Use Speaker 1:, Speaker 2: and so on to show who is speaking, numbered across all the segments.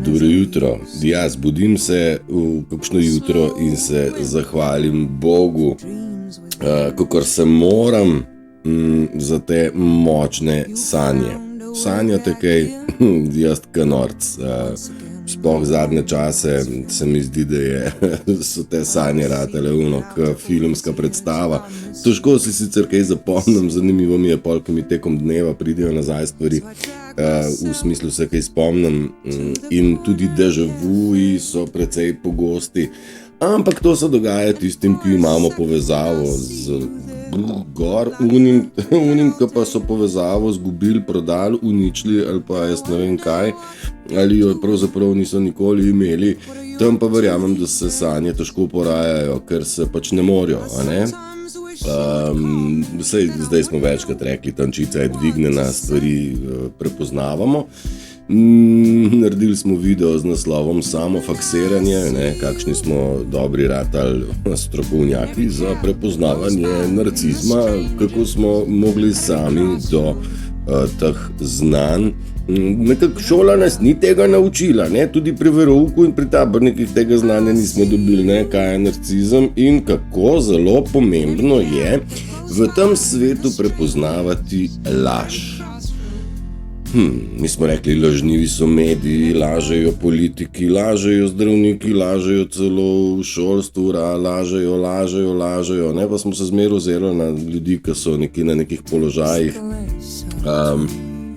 Speaker 1: Dobro jutro. Ja, zbudim se v kakšno jutro in se zahvalim Bogu, kakor se moram za te močne sanje. Sanjate kaj? Jaz kaj norc. Sploh zadnje čase se mi zdi, da so te sanje ratale filmska predstava. Težko si sicer kaj zapomnim, zanimivo mi je pol, ko mi tekom dneva pridejo nazaj stvari, v smislu se kaj spomnim, in tudi déjà vuji so precej pogosti. Ampak to se dogaja tistim, ki imamo povezavo z gor, unim, ki pa so povezavo zgubili, prodali, uničili ali pa jaz ne vem kaj, ali jo pravzaprav niso nikoli imeli, tam pa verjamem, da se sanje težko porajajo, ker se pač ne morajo, a ne? Zdaj smo večkrat rekli, tančica je dvignjena, stvari prepoznavamo. Naredili smo video z naslovom Samofaksiranje, kakšni smo dobri ratali strokovnjaki za prepoznavanje narcizma, kako smo mogli sami do teh znanj. Nekako šola nas ni tega naučila, tudi pri verouku in pri tabornikih tega znanja nismo dobili, kaj je narcizem in kako zelo pomembno je v tem svetu prepoznavati laž. Mi smo rekli, lažnivi so mediji, lažejo politiki, lažejo zdravniki, lažejo celo v šolstvu, lažejo, pa smo se zmeraj ozirali na ljudi, ki so na nekih položajih.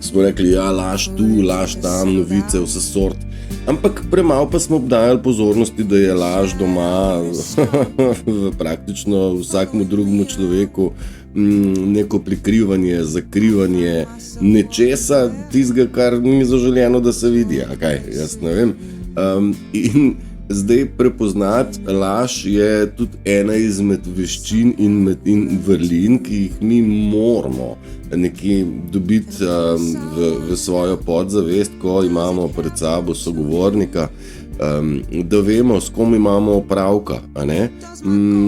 Speaker 1: Smo rekli, ja, laž tu, laž tam, novice, vse sort. Ampak premalo pa smo obdajali pozornosti, da je laž doma v praktično vsakmu drugemu človeku neko prikrivanje, zakrivanje nečesa, tistega, kar ni zaželjeno, da se vidi. Kaj, jaz ne vem. In zdaj prepoznati laž je tudi ena izmed veščin in vrlin, ki jih mi moramo nekje dobiti v svojo podzavest, ko imamo pred sabo sogovornika, da vemo, s kom imamo opravka.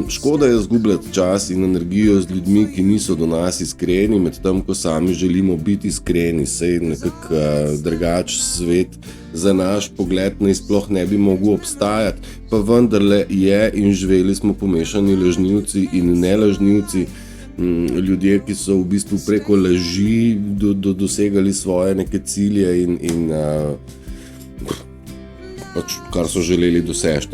Speaker 1: Škoda je izgubljati čas in energijo z ljudmi, ki niso do nas iskreni, medtem ko sami želimo biti iskreni. Sej nekako drugač svet za naš pogled sploh ne bi mogel obstajati, pa vendarle je in živeli smo pomešani lažnivci in nelažnivci. Ljudje, ki so v bistvu preko laži dosegali svoje neke cilje in pač kar so želeli doseči.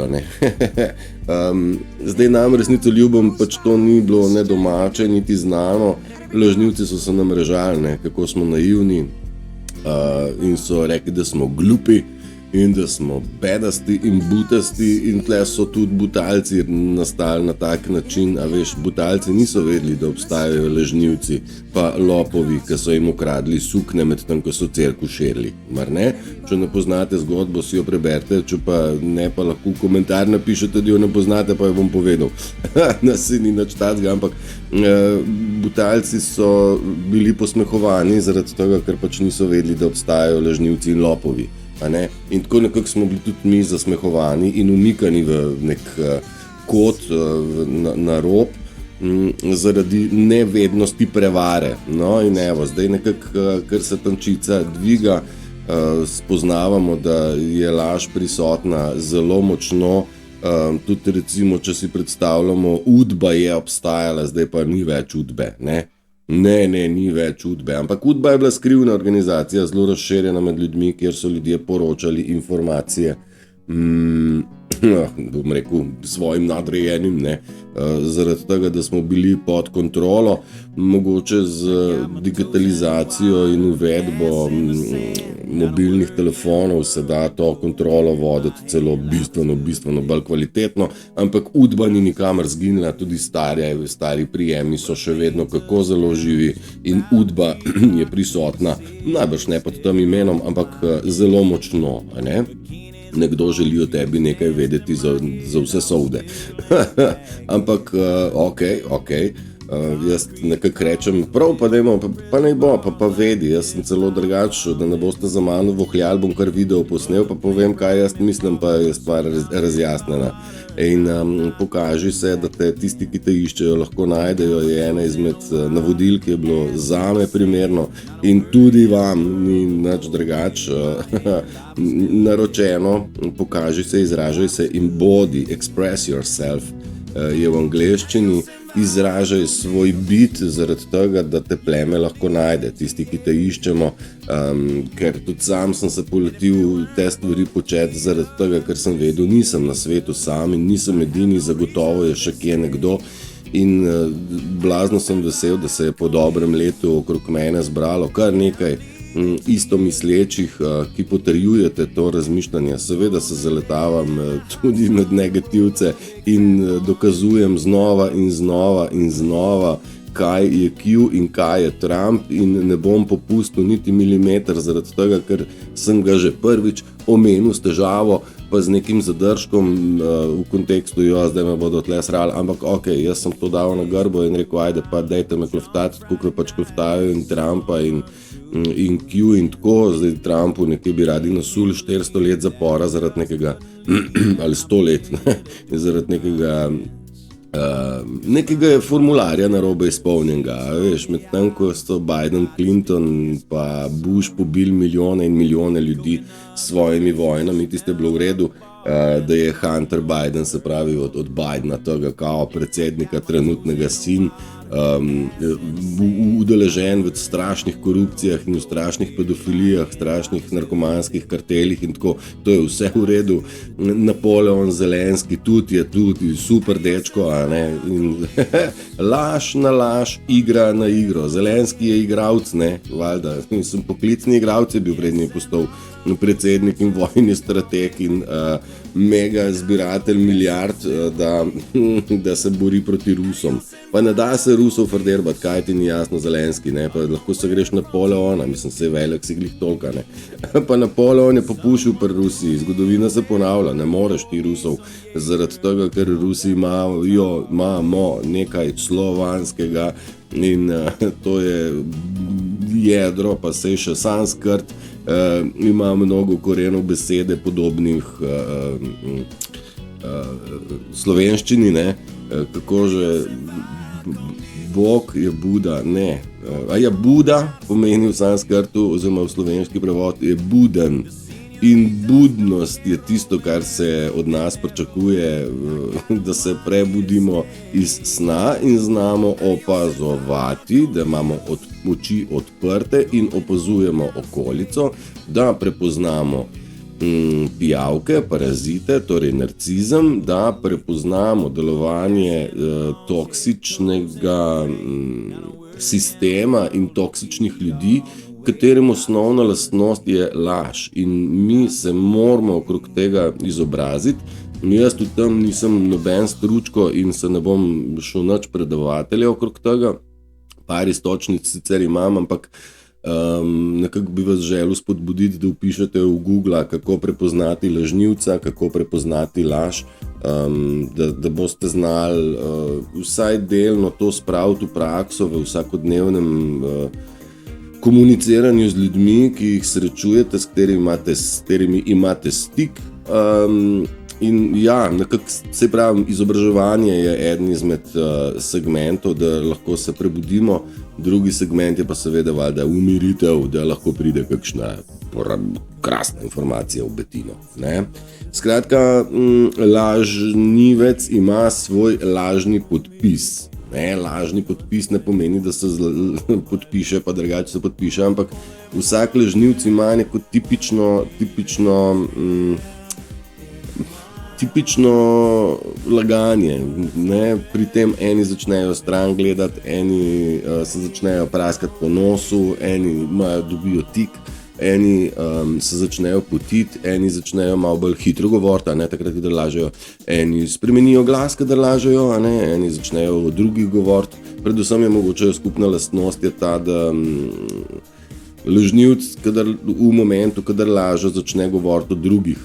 Speaker 1: Zdaj nam resnico ljubim, pač to ni bilo ne domače, niti znano. Lažnivci so se namrežali, kako smo naivni, in so rekli, da smo glupi in da smo bedasti in butasti, in tle so tudi butalci nastali na tak način. A veš, butalci niso vedeli, da obstajajo lažnivci pa lopovi, ki so jim ukradli sukne medtem, ko so cerkev širili, mar ne? Če ne poznate zgodbo, si jo preberite, če pa ne, pa lahko komentar napišete, da jo ne poznate, pa jo bom povedal. Nas ni nič takega, ampak butalci so bili posmehovani zaradi tega, ker pač niso vedeli, da obstajajo lažnivci in lopovi. In tako nekako smo bili tudi mi zasmehovani in umikani v nek kot na rob zaradi nevednosti prevare. No in evo, zdaj nekako, ker se tančica dviga, spoznavamo, da je laž prisotna zelo močno. Tudi recimo, če si predstavljamo, Udba je obstajala, zdaj pa ni več Udbe, Ne, ni več Udbe, ampak Udba je bila skrivna organizacija, zelo razširjena med ljudmi, kjer so ljudje poročali informacije, bom rekel, svojim nadrejenim, zaradi tega, da smo bili pod kontrolo, mogoče z digitalizacijo in uvedbo mobilnih telefonov se da to kontrolo voditi celo bistveno bolj kvalitetno, ampak Udba ni nikamor zginila, tudi stari prijemi so še vedno kako zelo živi in Udba je prisotna, najbrž ne pod tem imenom, ampak zelo močno, Nekdo želi o tebi nekaj vedeti za vse sovde. Ampak, okej. Jaz nekako rečem, prav pa dajmo, pa naj bo, pa vedi, jaz sem celo drugačen, da ne boste za mano vohljali, bom kar video posnel, pa povem, kaj jaz mislim, pa je stvar razjasnjena. In pokaži se, da te tisti, ki te iščejo, lahko najdejo, je ena izmed navodil, ki je bilo zame primerno in tudi vam ni nič drugače naročeno. Pokaži se, izražaj se, embody, express yourself je v angleščini. Izražaj svoj bit zaradi tega, da te pleme lahko najde, tisti, ki te iščemo, ker tudi sam sem se poletil te stvari početi zaradi tega, ker sem vedel, nisem na svetu sam in nisem edini, zagotovo je še kje nekdo in blazno sem vesel, da se je po dobrem letu okrog mene zbralo kar nekaj isto mislečih, ki potrjujete to razmišljanje. Seveda se zaletavam tudi med negativce in dokazujem znova in znova, kaj je Q in kaj je Trump in ne bom popustil niti milimeter zaradi tega, ker sem ga že prvič omenil s težavo, pa z nekim zadržkom v kontekstu, zdaj me bodo tle srali, ampak ok, jaz sem to dal na grbo in rekel, ajde pa dejte me kloftati, tako pač kloftajo in Trumpa in Q in tako, zdaj Trumpu nekaj bi radi nasul 400 let zapora zaradi nekega, ali 100 let, zaradi nekega formularja narobe izpolnjenega, veš, med tem, ko so Biden, Clinton pa Bush pobili milijone in milijone ljudi s svojimi vojnami, tiste bilo v redu, da je Hunter Biden, se pravi od Bidena, tega kao predsednika, trenutnega sin, udeležen v strašnih korupcijah in v strašnih pedofilijah, strašnih narkomanskih kartelih in tako, to je vse v redu. Napoleon Zelenski tudi je tudi super dečko, a ne, in laž na laž, igra na igro. Zelenski je igralec, ne, valjda, sem poklicni igralec, je bil prednji postal predsednik in vojni strateg in mega zbiratelj milijard, da se bori proti Rusom. Pa ne da se Rusov frderbati, kaj ti ni jasno, Zelenski, ne, pa lahko se greš Napoleona, mislim, se je velik, si glih tolka, ne. Pa Napoleon je popušil pri Rusiji, zgodovina se ponavlja, ne moreš ti Rusov, zaradi tega, ker Rusi imamo nekaj slovanskega in to je jedro, pa se še sanskrt, ima mnogo korenov besede podobnih slovenščini, ne, kako že Bog je Buda, ne, Buda pomeni v sanskrtu oziroma v slovenski prevod je buden in budnost je tisto, kar se od nas pričakuje, da se prebudimo iz sna in znamo opazovati, da imamo oči odprte in opazujemo okolico, da prepoznamo pijavke, parazite, torej narcizem, da prepoznamo delovanje toksičnega sistema in toksičnih ljudi, katerim osnovna lastnost je laž in mi se moramo okrog tega izobraziti. Jaz tudi tam nisem noben stručko in se ne bom šel nič predavatelja okrog tega, par istočnic sicer imam, ampak nekako bi vas želel spodbuditi, da vpišete v Google, kako prepoznati lažnivca, kako prepoznati laž, da boste znali vsaj delno to spraviti v prakso v vsakodnevnem komuniciranju z ljudmi, ki jih srečujete, s katerimi imate stik. In ja, nekako se pravi, izobraževanje je eden izmed segmentov, da lahko se prebudimo, drugi segment je pa seveda valjda umiritev, da lahko pride kakšna krasna informacija v betino, ne. Skratka, lažnivec ima svoj lažni podpis. Ne, lažni podpis ne pomeni, da se podpiše, pa drugače se podpiše, ampak vsak lažnivc ima neko tipično laganje, ne, pri tem eni začnejo stran gledati, eni se začnejo praskati po nosu, eni dobijo tik, eni se začnejo potiti, eni začnejo malo bolj hitro govoriti, ne, takrat, kadar lažejo, eni spremenijo glas, kadar lažejo, ne, eni začnejo o drugih govoriti, predvsem je mogoče skupna lastnost je ta, da lažnivc, v momentu, kadar laže, začne govoriti o drugih,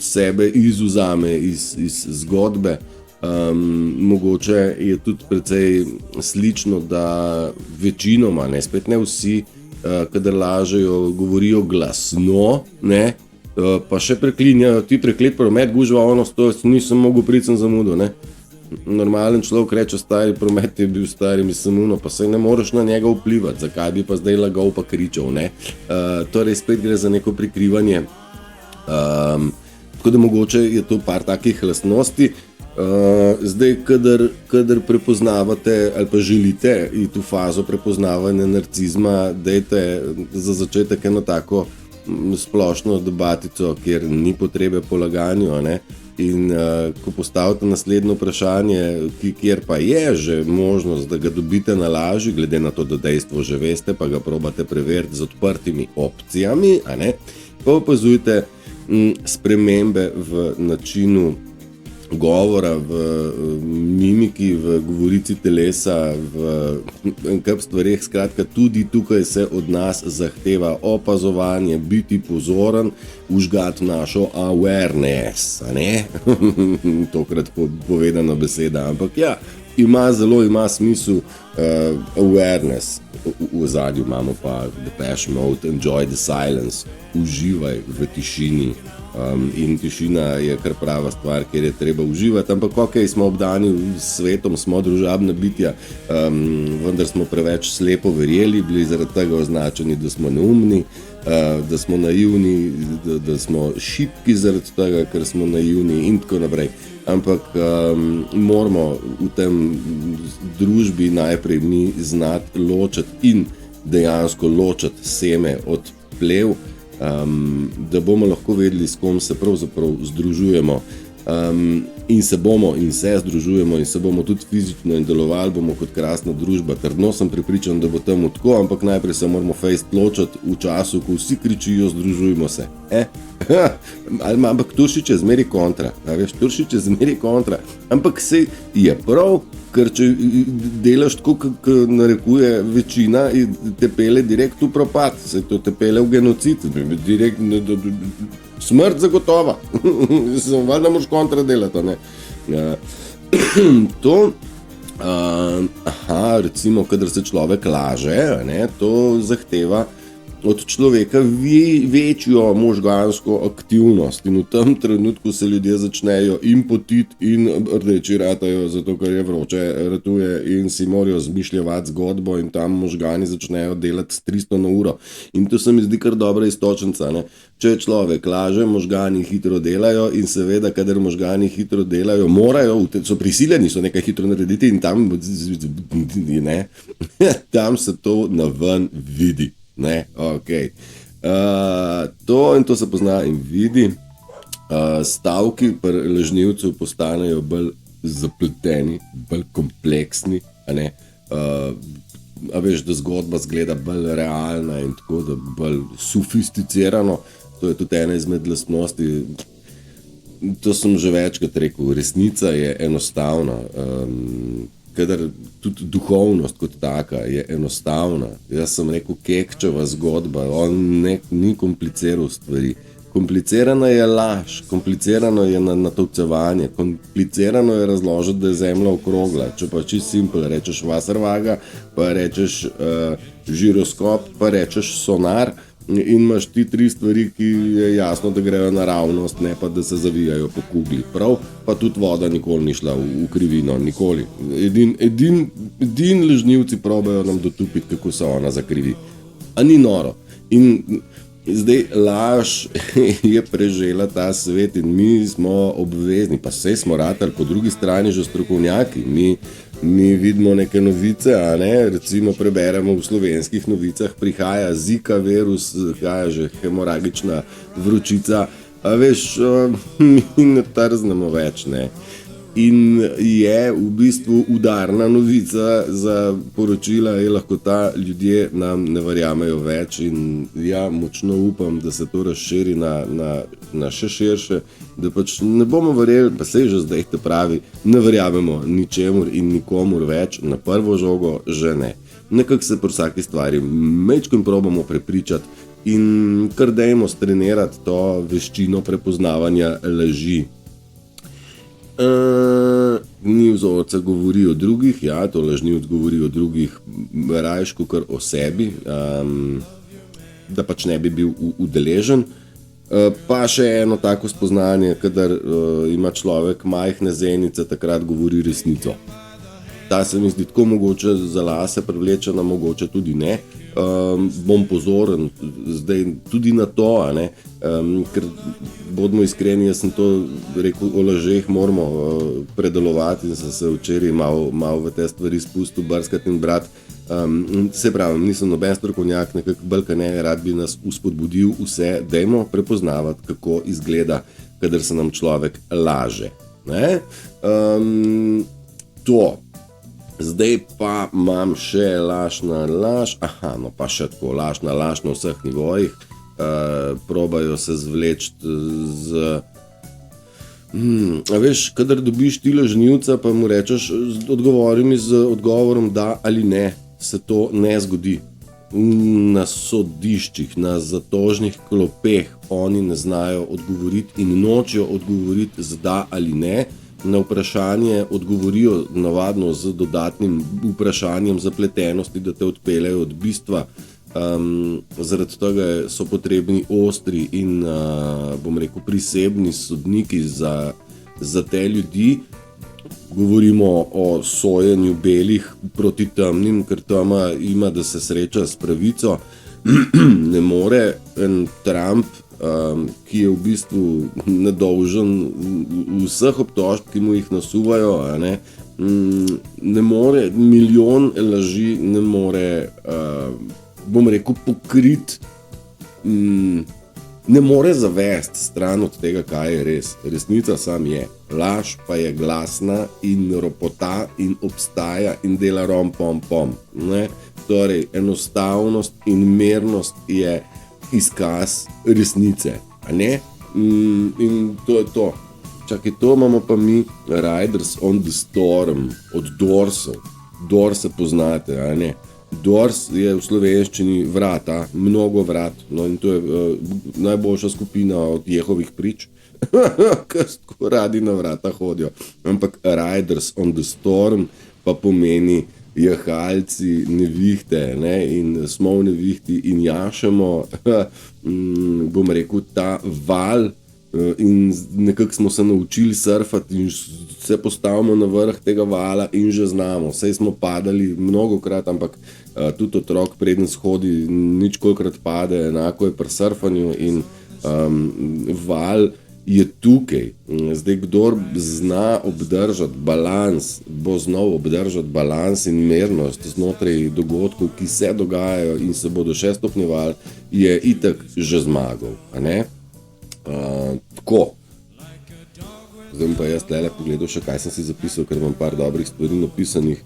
Speaker 1: sebe izvzame iz zgodbe. Mogoče je tudi precej slično, da večinoma, ne, spet ne vsi, kadar lažejo, govorijo glasno, ne, pa še preklinjajo, ti preklet promet, gužva ono, nisem mogel priti, sem zamudil, ne. Normalen človek reče, stari promet je bil stari, mislim, pa se ne moreš na njega vplivati, zakaj bi pa zdaj lagal pa kričal, ne. Torej spet gre za neko prikrivanje, tako da mogoče je to par takih lastnosti. Zdaj, kadar prepoznavate ali pa želite iti v fazo prepoznavanja narcizma, dajte za začetek eno tako splošno debatico, kjer ni potrebe po laganju, ne? In ko postavite naslednjo vprašanje, kjer pa je že možnost, da ga dobite na laži, glede na to, da dejstvo že veste, pa ga probate preveriti z odprtimi opcijami, a ne? Pa opazujte spremembe v načinu govora, v mimiki, v govorici telesa, v kup stvareh, skratka tudi tukaj se od nas zahteva opazovanje, biti pozoren, užgati našo awareness, a ne? Tokrat povedana beseda, ampak ja, ima smisel awareness, v ozadju imamo pa Depeche Mode, enjoy the silence, uživaj v tišini. In tišina je kar prava stvar, kjer je treba uživati, ampak okej, smo obdani s svetom, smo družabna bitja, vendar smo preveč slepo verjeli, bili zaradi tega označeni, da smo neumni, da smo naivni, da smo šibki zaradi tega, ker smo naivni in tako naprej. Ampak moramo v tem družbi najprej mi znati ločiti in dejansko ločiti seme od plev, da bomo lahko vedeli, s kom se pravzaprav združujemo, in se združujemo in se bomo tudi fizično in delovali bomo kot krasna družba. Trdno sem prepričan, da bo temu tako, ampak najprej se moramo fejst ločiti v času, ko vsi kričijo, združujmo se. Ampak Turšič je zmeri kontra, Turšič je zmeri kontra, ampak sej je prav, ker če delaš tako, kot narekuje večina, te pele direkt v propad, se to te pele v genocid, direkt smrt zagotova. Valjda moraš kontra delati, ne. To, recimo, kadar se človek laže, ne, to zahteva od človeka večjo možgansko aktivnost in v tem trenutku se ljudje začnejo in potiti in rdeči ratajo, zato ker je vroče, ratuje in si morajo zmišljevati zgodbo in tam možgani začnejo delati s 300 na uro. In to se mi zdi kar dobra iztočnica, ne. Če človek laže, možgani hitro delajo in seveda, kadar možgani hitro delajo, morajo, so prisiljeni, so nekaj hitro narediti in tam, ne, tam se to naven vidi. Ne, okej. To se pozna in vidi. Stavki pri lažnivcu postanejo bolj zapleteni, bolj kompleksni, a ne. A veš, da zgodba zgleda bolj realna in tako, da bolj sofisticirano. To je tudi ena izmed lastnosti. To sem že večkrat rekel, resnica je enostavna. Kadar tudi duhovnost kot taka je enostavna. Jaz sem rekel, Kekčeva zgodba, on ni kompliciral stvari. Komplicirana je laž, komplicirano je natovcevanje, komplicirano je razložiti, da je zemlja okrogla. Če pa čisto simpel, rečeš Wasserwaage, pa rečeš žiroskop, pa rečeš sonar, in imaš ti 3 stvari, ki je jasno, da grejo naravnost, ne pa da se zavijajo po kugli. Prav, pa tudi voda nikoli ni šla v krivino, nikoli. Edin lažnivci probajo nam dotupiti, kako se ona zakrivi. A ni noro. In zdaj laž je prežela ta svet in mi smo obvezni, pa sej smo ratali po drugi strani že strokovnjaki. Mi vidimo neke novice, a ne, recimo preberemo v slovenskih novicah, prihaja Zika virus, prihaja že hemoragična vročica, a veš, mi ne trznemo več, ne. In je v bistvu udarna novica za poročila, je lahko ta, ljudje nam ne verjamejo več in ja, močno upam, da se to razširi na še širše, da pač ne bomo verjeli, pa sej že zdaj te pravi, ne verjamemo ničemur in nikomur več, na prvo žogo že ne. Nekako se pri vsaki stvari mečkim probamo prepričati in kar dajmo strenirati to veščino prepoznavanja laži. Ni vzorca govori o drugih, ja, to lažnivc govori o drugih rajško kar o sebi, da pač ne bi bil udeležen. Pa še eno tako spoznanje, kadar ima človek majhne zenice, takrat govori resnico. Ta se mi zdi tako mogoče za lase privlečena, mogoče tudi ne. Bom pozoren zdaj tudi na to, ker bodimo iskreni, jaz sem to rekel, o lažeh moramo predelovati in sem se včeraj malo v te stvari spustil, brskati in brati. Se pravi, nisem noben strokovnjak, nekako bolj ne, rad bi nas uspodbudil vse, dajmo prepoznavati, kako izgleda, kadar se nam človek laže. To. Zdaj pa imam še laž na laž, pa še tako, laž na vseh nivojih, probajo se zvleči z... veš, kadar dobiš ti lažnivca, pa mu rečeš, odgovori mi z odgovorom da ali ne, se to ne zgodi. Na sodiščih, na zatožnih klopeh oni ne znajo odgovoriti in nočejo odgovoriti z da ali ne. Na vprašanje odgovorijo navadno z dodatnim vprašanjem zapletenosti, da te odpeljejo od bistva. Zaradi tega so potrebni ostri in, bom rekel, prisebni sodniki za te ljudi. Govorimo o sojenju belih proti temnim, ker tema ima, da se sreča s pravico. Ne more en Trump, ki je v bistvu nedolžen vseh obtožb, ki mu jih nasuvajo, ne more milijon laži, ne more, bom rekel, pokrit, ne more zavesti stran od tega, kaj je res. Resnica sam je. Laž pa je glasna in ropota in obstaja in dela pom. Torej, enostavnost in mernost je izkaz resnice, in to je to. Čakaj, to imamo pa mi Riders on the Storm od Doorsov. Doorse poznate, Doors je v slovenščini vrata, mnogo vrat, in to je najboljša skupina od Jehovih prič, ki tako radi na vrata hodijo. Ampak Riders on the Storm pa pomeni jahalci nevihte, in smo v nevihti in jašemo, bom rekel, ta val, in nekako smo se naučili surfati in se postavimo na vrh tega vala in že znamo. Saj smo padali mnogokrat, ampak tudi otrok preden shodi ničkolikrat pade, enako je pri surfanju in val je tukaj. Zdaj, kdor zna obdržati balans, bo znal obdržati balans in mernost znotraj dogodkov, ki se dogajajo in se bodo še stopnjevali, je itak že zmagal, tako. Zdaj bom pa jaz tlele pogledal še, kaj sem si zapisal, ker imam par dobrih stvari napisanih.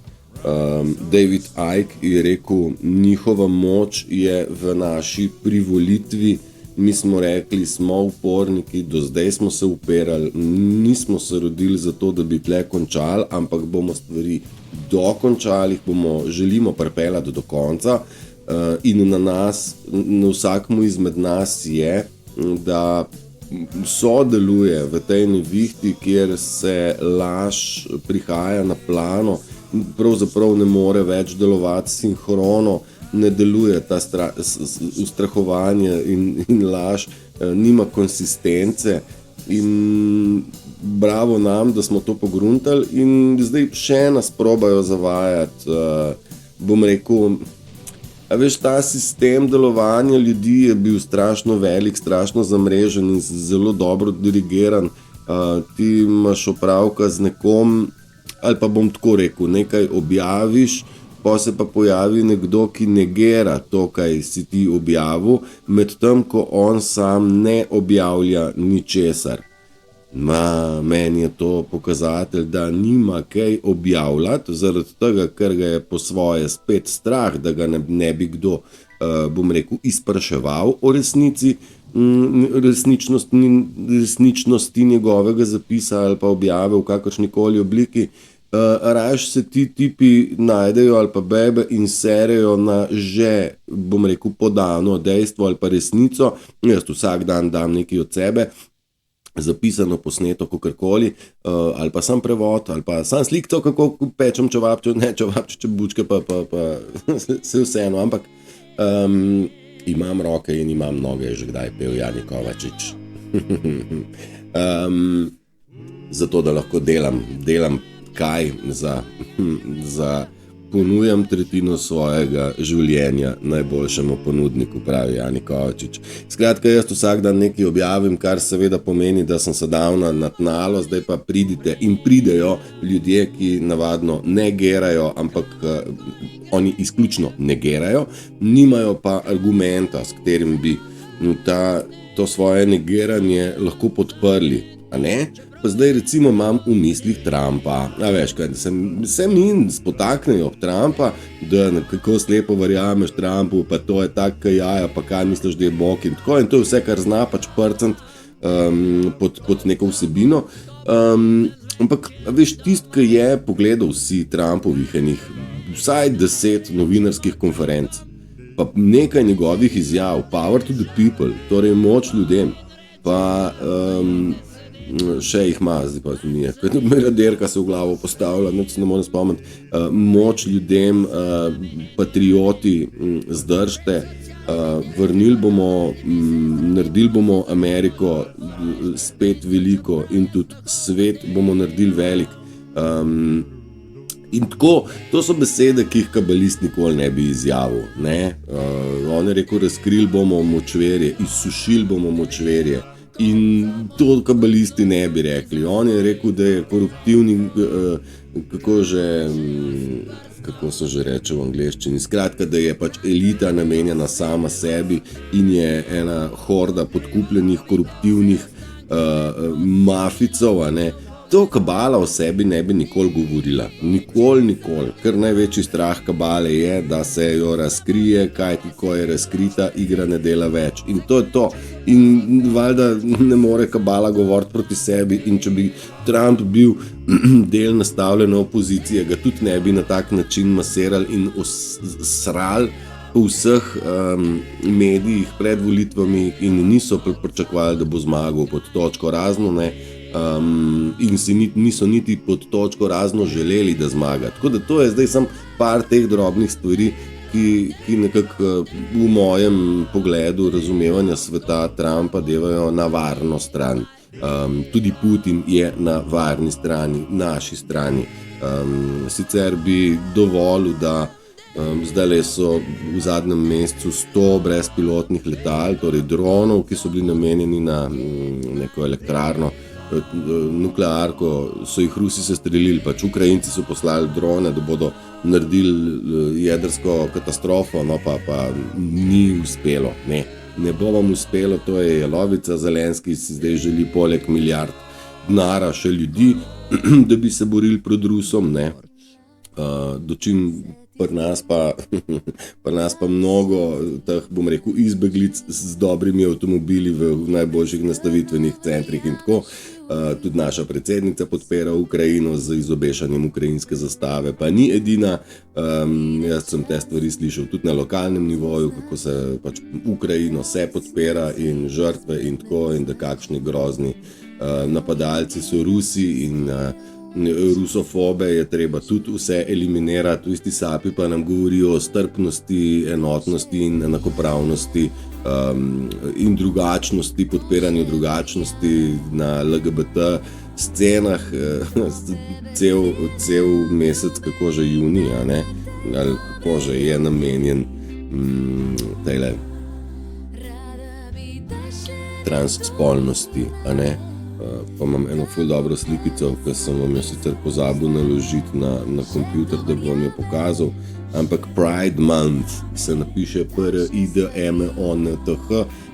Speaker 1: David Icke je rekel, njihova moč je v naši privolitvi. Mi smo rekli, smo uporniki, do zdaj smo se upirali, nismo se rodili za to, da bi tle končali, ampak bomo stvari dokončali, želimo pripeljati do konca, in na nas, na vsakmu izmed nas je, da sodeluje v tej nevihti, kjer se laž prihaja na plano, pravzaprav ne more več delovati sinhrono, ne deluje ta ustrahovanje in laž, nima konsistence in bravo nam, da smo to pogruntali in zdaj še nas probajo zavajati, bom rekel, veš, ta sistem delovanja ljudi je bil strašno velik, strašno zamrežen in zelo dobro dirigiran. Ti imaš opravka z nekom, ali pa bom tako rekel, nekaj objaviš, pa se pa pojavi nekdo, ki negira to, kaj si ti objavil, medtem ko on sam ne objavlja ničesar. Meni je to pokazatelj, da nima kaj objavljati, zaradi tega, ker ga je po svoje spet strah, da ga ne bi kdo, bom rekel, izpraševal o resnici, resničnosti njegovega zapisa ali pa objave v kakršnikoli obliki. Raje se ti tipi najdejo ali pa bebe in serejo na že, bom rekel, podano dejstvo ali pa resnico. Jaz vsak dan dam nekaj od sebe, zapisano, posneto, kakorkoli, ali pa sam prevod, ali pa sam slikco, kako pečem čevapčiče, bučke, pa se vseeno, ampak imam roke in imam noge, že kdaj pel Jani Kovačič. Zato, da lahko delam kaj ponujam tretjino svojega življenja najboljšemu ponudniku, pravi Jani Kovačič. Skratka, jaz vsak dan nekaj objavim, kar seveda pomeni, da sem se dal na tnalo, zdaj pa pridite in pridejo ljudje, ki navadno negirajo, ampak oni izključno negirajo, nimajo pa argumenta, s katerim bi to svoje negiranje lahko podprli, a ne? Pa zdaj recimo imam v mislih Trumpa, a veš kaj, da se mi spotaknejo Trumpa, da kako slepo verjameš Trumpu, pa to je tak jaja, pa kaj misliš, da je bok in tako, in to je vse, kar zna pač prcant pod neko vsebino. Ampak veš, tist, ki je pogledal si Trumpovih enih vsaj 10 novinarskih konferenc, pa nekaj njegovih izjav, power to the people, torej moč ljudem, pa še jih ima, zdaj pa to nije, Meraderka se v glavo postavlja, se ne morem spomniti, moč ljudem, patrioti, zdržte, naredili bomo Ameriko spet veliko in tudi svet bomo naredili velik. In tako, to so besede, ki jih kabalist nikoli ne bi izjavil, ne? On je rekel, razkrili bomo močverje, izsušili bomo močverje. In to kabalisti ne bi rekli. On je rekel, da je koruptivni, kako so že reče v angleščini, skratka, da je pač elita namenjena sama sebi in je ena horda podkupljenih, koruptivnih maficov, a ne. To kabala o sebi ne bi nikoli govorila. Nikoli. Ker največji strah kabale je, da se jo razkrije, kajti ko je razkrita, igra ne dela več. In to je to. In valjda ne more kabala govoriti proti sebi, in če bi Trump bil del nastavljene opozicije, ga tudi ne bi na tak način maserali in srali po vseh medijih pred volitvami in niso pričakovali, da bo zmagal pod točko razno, ne. In si niso niti pod točko razno želeli, da zmaga. Tako da to je zdaj samo par teh drobnih stvari, ki nekako v mojem pogledu razumevanja sveta Trumpa devajo na varno stran. Tudi Putin je na varni strani, naši strani. Sicer bi dovolil, da zdajle so v zadnjem mesecu 100 brezpilotnih letal, torej dronov, ki so bili namenjeni na neko elektrarno, nuklearko, so jih Rusi sestrelili, pač Ukrajinci so poslali drone, da bodo naredili jedrsko katastrofo, no pa ni uspelo, ne bo vam uspelo, to je jalovica. Zelenski si zdaj želi poleg milijard denarja še ljudi, da bi se borili proti Rusom, ne. Dočim pri nas pa mnogo teh, bom rekel, izbeglic z dobrimi avtomobili v najboljših nastavitvenih centrih in tako. Tudi naša predsednica podpira Ukrajino z izobešanjem ukrajinske zastave, pa ni edina. Jaz sem te stvari slišal tudi na lokalnem nivoju, kako se pač Ukrajino se podpira in žrtve in tako, in da kakšni grozni napadalci so Rusi in rusofobe je treba tudi vse eliminirati. V isti sapi pa nam govorijo o strpnosti, enotnosti in enakopravnosti in drugačnosti, podpiranju drugačnosti na LGBT scenah cel mesec, kako že junija, ne? Ali kako že je namenjen tejle transspolnosti, a ne? Pa imam eno ful dobro slikico, ki sem vam jo sicer pozabil naložiti na kompjuter, da bom jo pokazal, ampak Pride Month se napiše PRIDMONTH,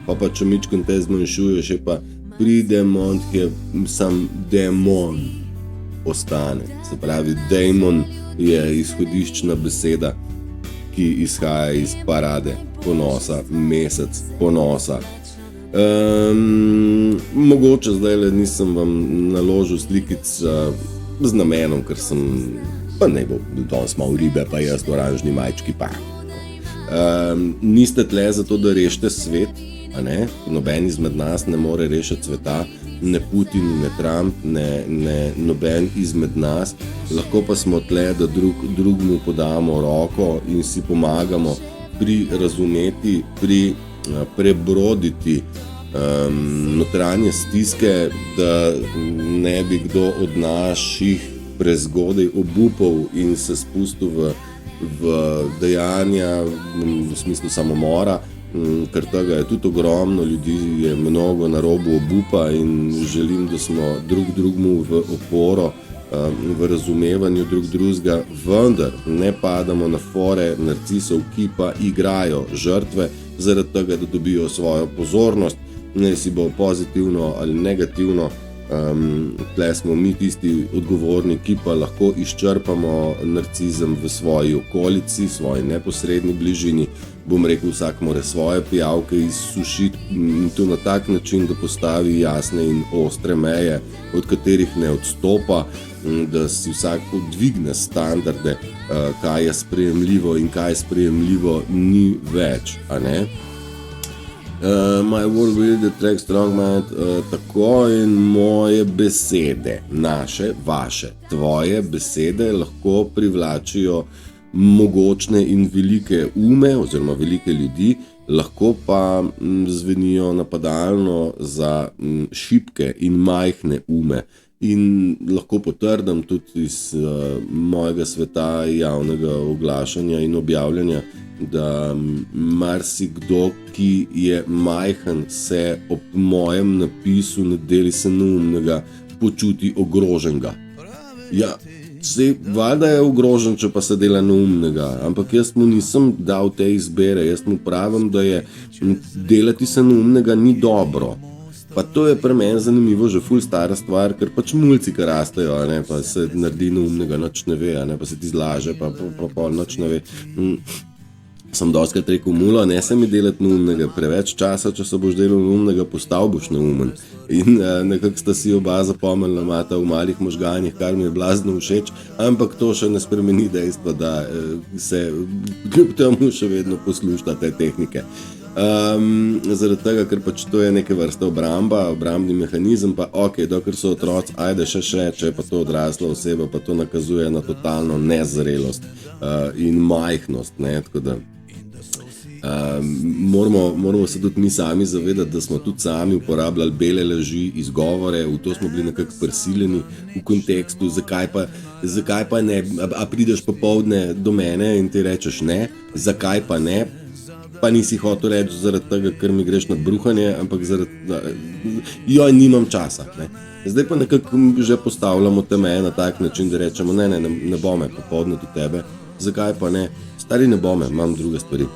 Speaker 1: pa če mičkam te zmanjšuješ, je pa Pridemont, ki je sam demon ostane. Se pravi, demon je izhodiščna beseda, ki izhaja iz parade ponosa, mesec ponosa. Mogoče zdaj nisem vam naložil slikic z namenom, ker sem pa ne bo danes malo ribe, pa jaz oranžni majčki pa. Niste tle zato, da rešite svet, a ne? Noben izmed nas ne more rešiti sveta, ne Putin, ne Trump, ne noben izmed nas. Lahko pa smo tle, da drugmu podamo roko in si pomagamo pri razumeti, pri prebroditi notranje stiske, da ne bi kdo od naših prezgodaj obupal in se spustil v dejanja v smislu samomora, ker tega je tudi ogromno, ljudi je mnogo na robu obupa in želim, da smo drug drugmu v oporo, v razumevanju drug drugega, vendar ne padamo na fore narcisov, ki pa igrajo žrtve zaradi tega, da dobijo svojo pozornost, ne si bo pozitivno ali negativno. Tle smo mi tisti odgovorni, ki pa lahko izčrpamo narcizem v svoji okolici, svoji neposredni bližini. Bom rekel, vsak mora svoje pijavke izsušiti in to na tak način, da postavi jasne in ostre meje, od katerih ne odstopa, da si vsak dvigne standarde, kaj je sprejemljivo in kaj sprejemljivo ni več, a ne? My word will attract strong mind, tako in moje besede, naše, vaše, tvoje besede lahko privlačijo mogočne in velike ume oziroma velike ljudi, lahko pa zvenijo napadalno za šibke in majhne ume. In lahko potrdim tudi iz mojega sveta javnega oglašanja in objavljanja, da marsikdo, ki je majhen, se ob mojem napisu "ne deli se neumnega" počuti ogroženega. Ja, sej valjda je ogrožen, če pa se dela neumnega, ampak jaz mu nisem dal te izbere, jaz mu pravim, da je delati se neumnega ni dobro. Pa to je pri meni zanimivo, že ful stara stvar, ker pač mulci, ki rastejo, ne, pa se naredi neumnega, nič ne ve, ne, pa se ti zlaže, pa nič ne ve. Sem dostikrat rekel, mulo, ne se mi delati neumnega, preveč časa, če se boš delal neumnega, postal boš neumen. In nekako sta si oba zapomnila, imata v malih možganjih, kar mi je blazno všeč, ampak to še ne spremeni dejstva, da se kljub temu še vedno poslušta te tehnike. Zaradi tega, ker pač to je neke vrste obrambni mehanizem, pa ok, dokler so otroci, ajde še, če je pa to odrasla oseba, pa to nakazuje na totalno nezrelost in majhnost, ne, tako da moramo se tudi mi sami zavedati, da smo tudi sami uporabljali bele laži, izgovore, v to smo bili nekako prisiljeni v kontekstu, zakaj pa ne, a prideš popoldne do mene in ti rečeš ne, zakaj pa ne, pa nisi hotel reči zaradi tega, ker mi greš na bruhanje, ampak joj, nimam časa, ne. Zdaj pa nekako že postavljamo te meje na tak način, da rečemo, ne bo me popoldne do tebe, zakaj pa ne, stari ne bo me, imam druge stvari.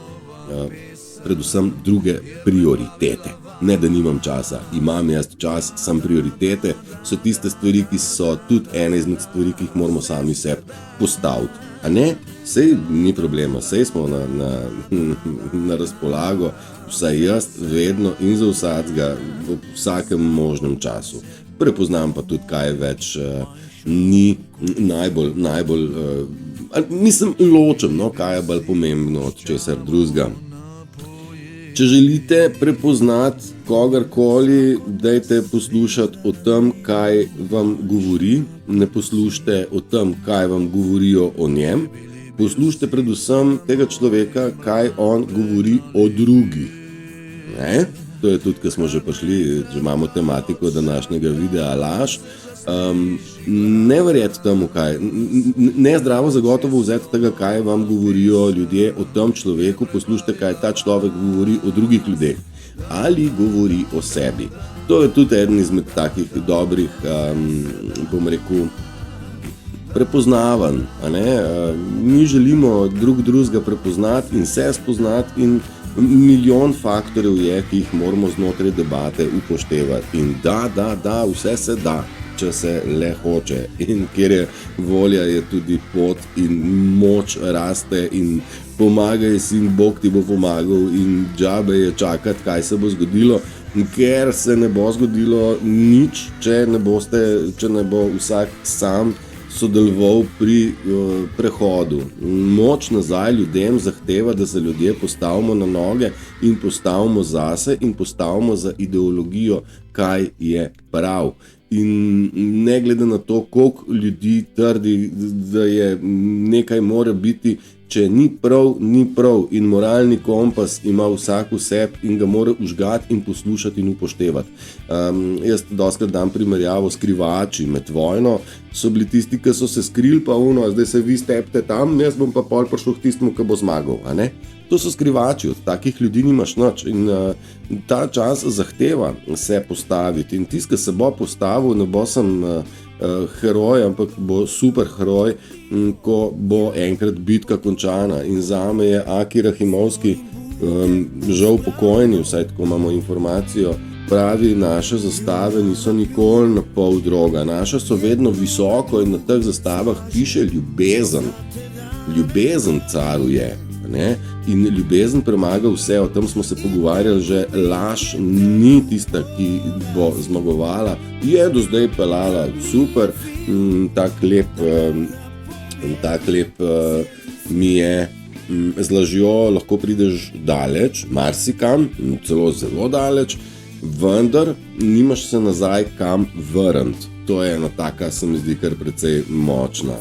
Speaker 1: Predvsem druge prioritete, ne da nimam časa, imam jaz čas, sem prioritete, so tiste stvari, ki so tudi ene izmed stvari, ki jih moramo sami sebi postaviti, a ne, sej ni problema, sej smo na razpolago, vsaj jaz vedno in za vsakega v vsakem možnem času, prepoznam pa tudi kaj več ni najbolj mislim ločem, no, kaj je bolj pomembno od česar drugega. Če želite prepoznati kogarkoli, dajte poslušati o tem, kaj vam govori, ne poslušajte o tem, kaj vam govorijo o njem, poslušajte predvsem tega človeka, kaj on govori o drugih. Ne? To je tudi, ko smo že prišli, že imamo tematiko današnjega videa laž. Ne verjeti temu, kaj, ne zdravo zagotovo vzeti tega, kaj vam govorijo ljudje o tem človeku, poslušajte, kaj ta človek govori o drugih ljudeh ali govori o sebi. To je tudi eden izmed takih dobrih, bom rekel, prepoznavanj, a ne? Mi želimo drugega prepoznati in se spoznati in milijon faktorjev je, ki jih moramo znotraj debate upoštevati. In da, vse se da, če se le hoče. In kjer je volja, je tudi pot in moč raste in pomagaj si in Bog ti bo pomagal in džabe je čakati, kaj se bo zgodilo, ker se ne bo zgodilo nič, če ne bo vsak sam sodeloval pri prehodu. Moč nazaj ljudem zahteva, da se ljudje postavimo na noge in postavimo zase in postavimo za ideologijo, kaj je prav. In ne glede na to, koliko ljudi trdi, da je nekaj mora biti, če ni prav, ni prav. In moralni kompas ima vsak v sebi in ga mora užgati in poslušati in upoštevati. Jaz dostakrat dam primerjavo s krivači med vojno. So bili tisti, ki so se skrili, pa zdaj se vi stepte tam, jaz bom pa pol prišel k tistemu, ki bo zmagal. A ne? To so skrivači, od takih ljudi nimaš nič. In ta čas zahteva se postaviti. In tisti, ki se bo postavil, ne bo sem heroj, ampak bo super heroj, ko bo enkrat bitka končana. In zame je Aki Rahimovski, žal pokojni, vsaj tako imamo informacijo, pravi, naše zastave niso nikoli na pol droga. Naše so vedno visoko in na teh zastavah piše ljubezen. Ljubezen caruje. Ne? In ljubezen premaga vse, o tem smo se pogovarjali že, laž ni tista, ki bo zmagovala, je do zdaj pelala super, tak lep mi je, z lažjo lahko prideš daleč, marsikam, celo zelo daleč, vendar nimaš se nazaj kam vrniti. To je ena taka, se mi zdi, kar precej močna.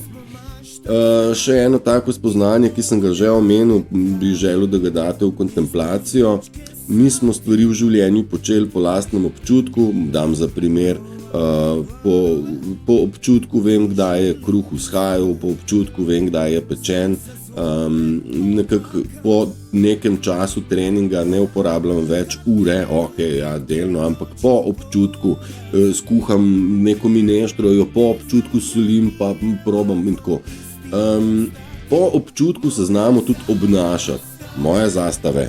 Speaker 1: Še eno tako spoznanje, ki sem ga že omenil, bi želel, da ga date v kontemplacijo. Mi smo stvari v življenju počeli po lastnem občutku, dam za primer, po občutku vem, kdaj je kruh vzhajal, po občutku vem, kdaj je pečen. Nekako po nekem času treninga ne uporabljam več ure, delno, ampak po občutku skuham neko mineštro, jo po občutku solim, pa probam in tako. Po občutku se znamo tudi obnašati. Moje zastave,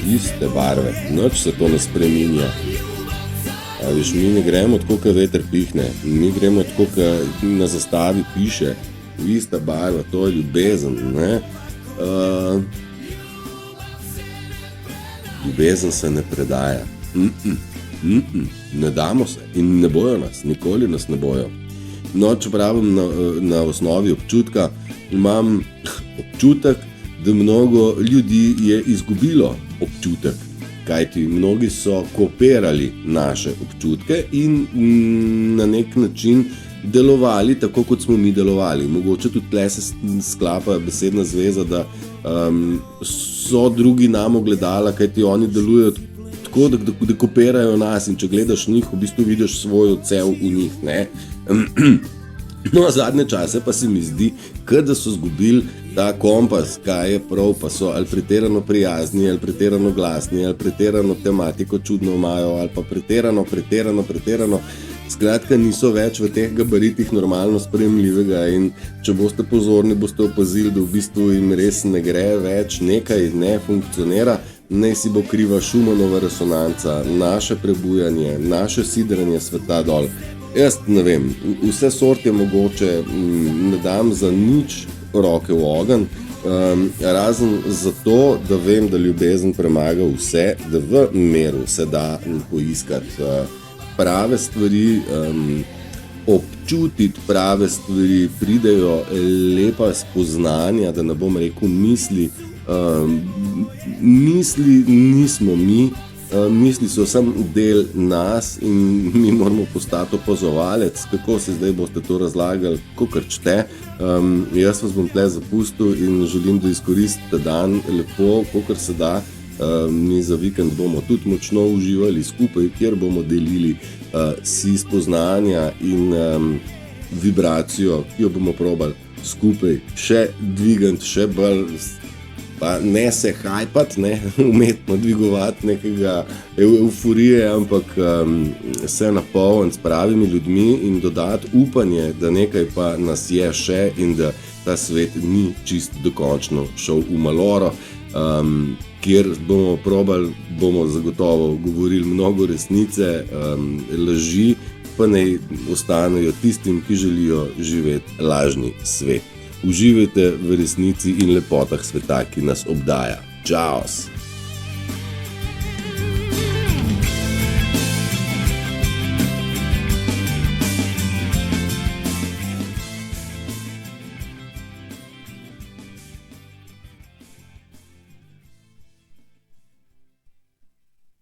Speaker 1: iste barve, nič se to ne spreminja. A veš, mi ne gremo tako, kot veter pihne, mi gremo tako, kot na zastavi piše, ista barva, to je ljubezen, ne? Ljubezen se ne predaja, ne damo se in ne bojo nas, nikoli nas ne bojo. No, čeprav na osnovi občutka imam občutek, da mnogo ljudi je izgubilo občutek, kajti mnogi so kopirali naše občutke in na nek način delovali tako, kot smo mi delovali. Mogoče tudi tle se sklapa besedna zveza, da so drugi nam ogledala, kajti oni delujejo tako, da kopirajo nas, in če gledaš njih, v bistvu vidiš svoj odsev v njih, ne? No, zadnje čase pa se mi zdi, da so zgubili ta kompas, kaj je prav, pa so ali pretirano prijazni, ali pretirano glasni, ali pretirano tematiko čudno imajo, ali pa pretirano. Skratka, niso več v teh gabaritih normalno sprejemljivega, in če boste pozorni, boste opazili, da v bistvu jim res ne gre več, nekaj ne funkcionira, naj si bo kriva Schumannova resonanca, naše prebujanje, naše sidranje sveta dol. Jaz ne vem, vse sorte je mogoče, ne dam za nič roke v ogenj, razen zato, da vem, da ljubezen premaga vse, da v miru se da poiskati prave stvari, občutiti prave stvari, pridejo lepa spoznanja, da ne bom rekel misli. Misli nismo mi, misli so samo del nas in mi moramo postati opazovalec. Kako se zdaj boste to razlagali, kakor čte. Jaz vas bom tle zapustil in želim, da izkoristite dan lepo, kakor se da. Mi za vikend bomo tudi močno uživali skupaj, kjer bomo delili si spoznanja in vibracijo, ki jo bomo probali skupaj še dvigant, še bolj, pa ne se hajpat, ne umetno dvigovati nekega euforije, ampak se napolniti s pravimi ljudmi in dodati upanje, da nekaj pa nas je še in da ta svet ni čist dokončno šel v maloro, kjer bomo probali, bomo zagotovo govorili mnogo resnice, laži, pa naj ostanejo tistim, ki želijo živeti lažni svet. Uživajte v resnici in lepotah sveta, ki nas obdaja. Čaos!